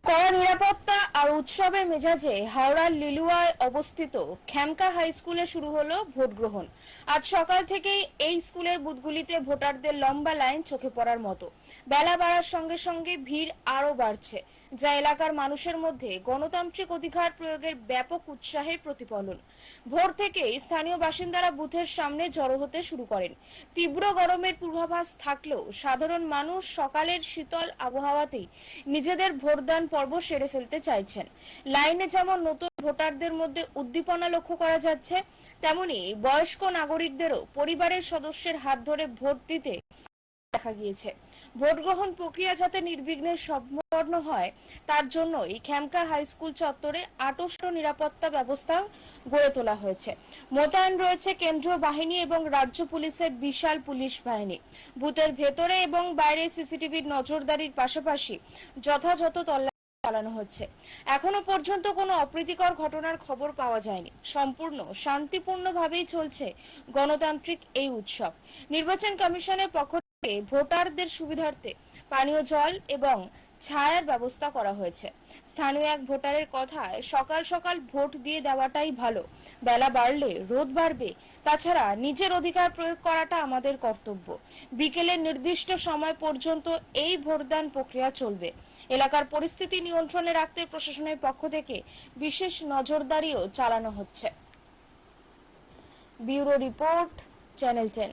কড়া নিরাপত্তা আর উৎসবের মেজাজে হাওড়ার লিলুয়ায় অবস্থিত খ্যামকা হাই স্কুলে শুরু হলো ভোট গ্রহণ। আজ সকাল থেকেই এই স্কুলের বুথগুলিতে ভোটারদের লম্বা লাইন চোখে পড়ার মতো। বেলা বাড়ার সঙ্গে সঙ্গে ভিড় আরও বাড়ছে, যা এলাকার মানুষের মধ্যে গণতান্ত্রিক অধিকার প্রয়োগের ব্যাপক উৎসাহের প্রতিফলন। ভোর থেকেই স্থানীয় বাসিন্দারা বুথের সামনে জড়ো হতে শুরু করেন। তীব্র গরমের পূর্বাভাস থাকলেও সাধারণ মানুষ সকালের শীতল আবহাওয়াতেই নিজেদের ভোটদান পর্ব সেরে ফেলতে চাইছেন। লাইনে যেমন নতুন ভোটারদের মধ্যে উদ্দীপনা লক্ষ্য করা যাচ্ছে, তেমনি বয়স্ক নাগরিকদেরও পরিবারের সদস্যের হাত ধরে ভোট দিতে দেখা গিয়েছে। ভোট গ্রহণ প্রক্রিয়া যাতে নির্বিঘ্নে সম্পন্ন হয়, তার জন্যই খ্যামকা হাই স্কুল চত্বরে আটষ্ট নিরাপত্তা ব্যবস্থা গড়ে তোলা হয়েছে। মোতায়েন রয়েছে কেন্দ্রীয় বাহিনী এবং রাজ্য পুলিশের বিশাল পুলিশ বাহিনী। বুথের ভেতরে এবং বাইরে সিসিটিভির নজরদারির পাশাপাশি যথাযথ তল্লাশি চালানো হচ্ছে। এখনো পর্যন্ত কোনো অপ্রীতিকর ঘটনার খবর পাওয়া যায়নি। সম্পূর্ণ শান্তিপূর্ণভাবেই চলছে গণতান্ত্রিক এই উৎসব। নির্বাচন কমিশনের পক্ষ থেকে ভোটারদের সুবিধার্থে পানীয় জল এবং ছায়ার ব্যবস্থা করা হয়েছে। স্থানীয় এক ভোটারের কথায়, সকাল সকাল ভোট দিয়ে দেওয়াটাই ভালো, বেলা বাড়লে রোদ বাড়বে, তাছাড়া নিজের অধিকার প্রয়োগ করাটা আমাদের কর্তব্য। বিকেলের নির্দিষ্ট সময় পর্যন্ত এই ভোটদান প্রক্রিয়া চলবে। এলাকার পরিস্থিতি নিয়ন্ত্রণে রাখতে প্রশাসনের পক্ষ থেকে বিশেষ নজরদারিও চালানো হচ্ছে। Bureau report, channel 10।